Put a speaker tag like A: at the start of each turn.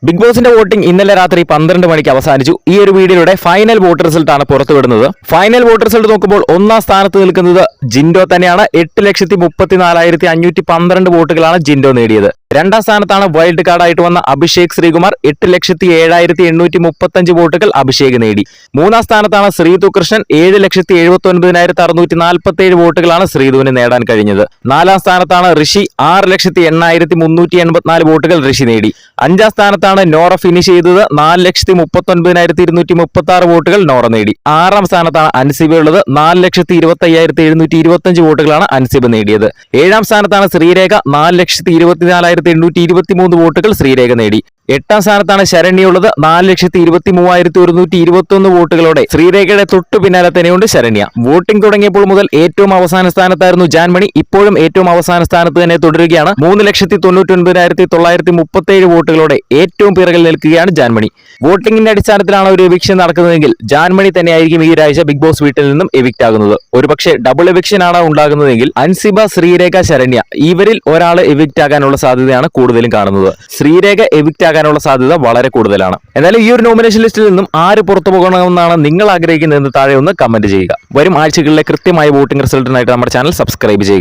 A: Big ബോസിന്റെ voting ഇന്നലെ രാത്രി 12 മണിക്ക് അവസാനിച്ചു. ഈ ഒരു വീഡിയോയുടെ ഫൈനൽ വോട്ട് റിസൾട്ട് ആണ് പുറത്തുവിടുന്നത്. ഫൈനൽ വോട്ട് റിസൾട്ട് നോക്കുമ്പോൾ ഒന്നാം സ്ഥാനത്ത് നിൽക്കുന്നത് ജിൻഡോ തന്നെയാണ്. 8,34,512 വോട്ടുകളാണ് ജിൻഡോ നേടിയത്. രണ്ടാം സ്ഥാനത്താണ് വൈൽഡ് കാർഡായിട്ട് വന്ന അഭിഷേക് ശ്രീകുമാർ. 8,07,835 വോട്ടുകൾ അഭിഷേക് നേടി. മൂന്നാം സ്ഥാനത്താണ് ശ്രീതു കൃഷ്ണൻ. 7,79,647 വോട്ടുകളാണ് ശ്രീതുവിന് നേടാൻ കഴിഞ്ഞത്. നാലാം സ്ഥാനത്താണ് ഋഷി. 6,08,384 വോട്ടുകൾ ഋഷി നേടി. അഞ്ചാം സ്ഥാനത്താണ് നോറ ഫിനിഷ് ചെയ്തത്. 4,39,236 വോട്ടുകൾ നോറ നേടി. ആറാം സ്ഥാനത്താണ് അൻസിബ ഉള്ളത്. 4,25,725 വോട്ടുകളാണ് അൻസിബ നേടിയത്. ഏഴാം സ്ഥാനത്താണ് ശ്രീരേഖ. 4,24,823 വോട്ടുകൾ ശ്രീരേഖ നേടി. എട്ടാം സ്ഥാനത്താണ് ശരണ്യുള്ളത്. 4,23,121 വോട്ടുകളോടെ ശ്രീരേഖയുടെ തൊട്ടു പിന്നാലെ തന്നെയുണ്ട് ശരണ്യ. വോട്ടിംഗ് തുടങ്ങിയപ്പോൾ മുതൽ ഏറ്റവും അവസാന സ്ഥാനത്തായിരുന്നു ജാൻമണി. ഇപ്പോഴും ഏറ്റവും അവസാന സ്ഥാനത്ത് തന്നെ തുടരുകയാണ്. 3,99,937 വോട്ടുകളോടെ ഏറ്റവും പിറകിൽ നിൽക്കുകയാണ് ജാൻമണി. വോട്ടിംഗിന്റെ അടിസ്ഥാനത്തിലാണ് ഒരു എവിക്ഷൻ നടക്കുന്നതെങ്കിൽ ജാൻമണി തന്നെയായിരിക്കും ഈ ഒരാഴ്ച ബിഗ് ബോസ് വീട്ടിൽ നിന്നും എവിക്റ്റ് ആകുന്നത്. ഒരുപക്ഷെ ഡബിൾ എവിക്ഷൻ ആണ് ഉണ്ടാകുന്നതെങ്കിൽ അൻസിബ, ശ്രീരേഖ, ശരണ്യ ഇവരിൽ ഒരാൾ എവിക്റ്റ് ആകാനുള്ള സാധ്യതയാണ് കൂടുതലും കാണുന്നത്. ശ്രീരേഖ എവിക്റ്റ് ആകാനുള്ള സാധ്യത വളരെ കൂടുതലാണ്. എന്നാലും ഈ ഒരു നോമിനേഷൻ ലിസ്റ്റിൽ നിന്നും ആര് പുറത്തു പോകണമെന്നാണ് നിങ്ങൾ ആഗ്രഹിക്കുന്നതെന്ന് താഴെ ഒന്ന് കമന്റ് ചെയ്യുക. വരും ആഴ്ചകളിലെ കൃത്യമായ വോട്ടിംഗ് റിസൾട്ടിനായിട്ട് നമ്മുടെ ചാനൽ സബ്സ്ക്രൈബ് ചെയ്യുക.